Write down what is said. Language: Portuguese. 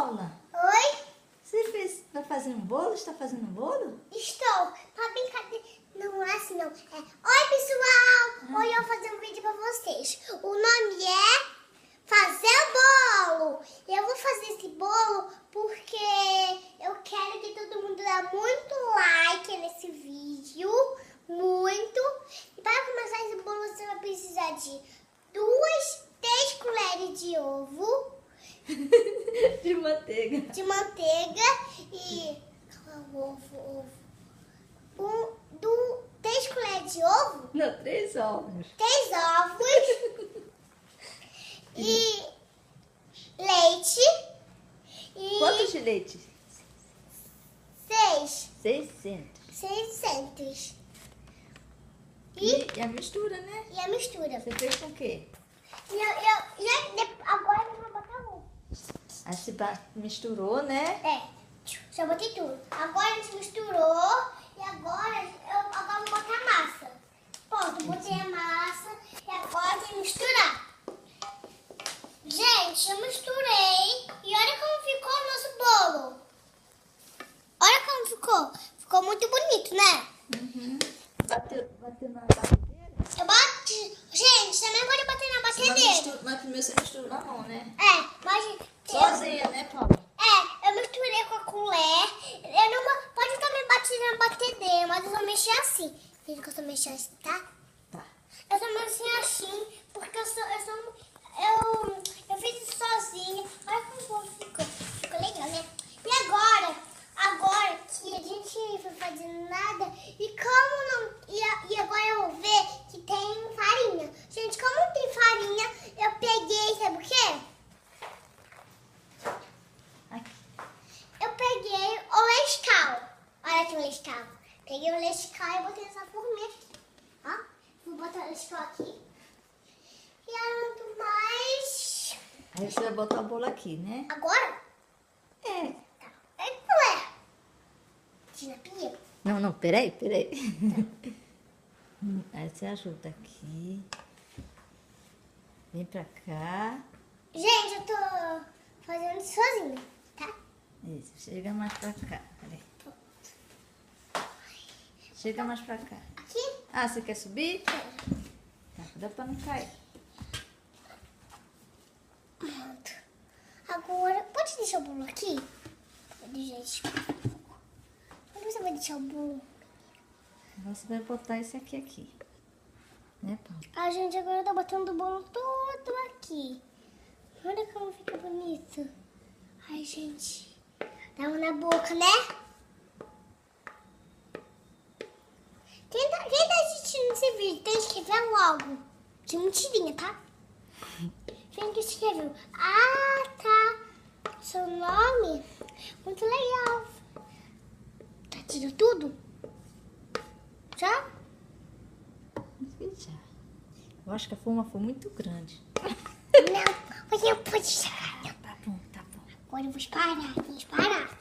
Paula? Oi? Você vai fazer um bolo? Está fazendo um bolo? Estou. Tá brincadeira. Não é assim, não. Oi, pessoal! Hoje eu vou fazer um vídeo pra vocês. O nome é Fazer o Bolo. Eu vou fazer esse bolo porque eu quero que todo mundo dê muito like nesse vídeo. Muito. E para começar esse bolo, você vai precisar de 3 colheres de ovo. De manteiga. De manteiga e ovo. 3 colheres de ovo. Não, 3 ovos. 3 ovos. E leite. E Quantos de leite? 6. 600. 600. E a mistura, né? E a mistura. Você fez com o quê? Agora eu vou botar ovo. Aí você misturou, né? Já botei tudo. Agora a gente misturou e agora eu vou botar a massa. Pronto, botei a massa e agora tem que misturar. Gente, eu misturei e olha como ficou o nosso bolo. Olha como ficou. Ficou muito bonito, né? Uhum. Bateu na batedeira? Eu bati. Gente, também pode bater na batedeira. Mas primeiro você misturou na mão, né? Mas Sozinha, né, Paula? eu misturei com a colher. Pode também bater na batedeira, mas eu só mexi assim. Veja que eu só mexi assim, tá? Tá. Eu só mexi assim, porque eu fiz isso sozinha. Olha como o bolo ficou. Ficou legal, né? E agora que a gente foi fazendo nada, e como não. E agora eu vou ver que tem farinha. Gente, como não tem farinha, eu peguei, sabe o quê? Aqui. Eu peguei o Nescau. Olha aqui o Nescau. Peguei o Nescau e botei nessa forminha aqui. Ó, vou botar o Nescau aqui. E além do mais... Aí você vai botar o bolo aqui, né? Agora? É. Tá. Aí qual é? Tira a pia. Não, peraí. Aí você ajuda aqui. Vem pra cá. Gente, eu tô fazendo isso sozinha, tá? Isso, chega mais pra cá. Peraí. Chega mais pra cá. Aqui? Ah, você quer subir? Tá, dá pra não cair. Pronto. Agora, pode deixar o bolo aqui? Gente, onde você vai deixar o bolo? Agora você vai botar esse aqui. Né, Paula? Ah, gente, agora eu tô botando o bolo todo aqui. Olha como fica bonito. Ai, gente. Dá uma na boca, né? Quem tá assistindo esse vídeo tem que escrever logo. De mentirinha, tá? Quem que escreveu? Ah, tá. Seu nome? Muito legal. Tá tirando tudo? Já? Já. Eu acho que a forma foi muito grande. Não, você não pode tirar. Tá bom. Agora eu vou parar.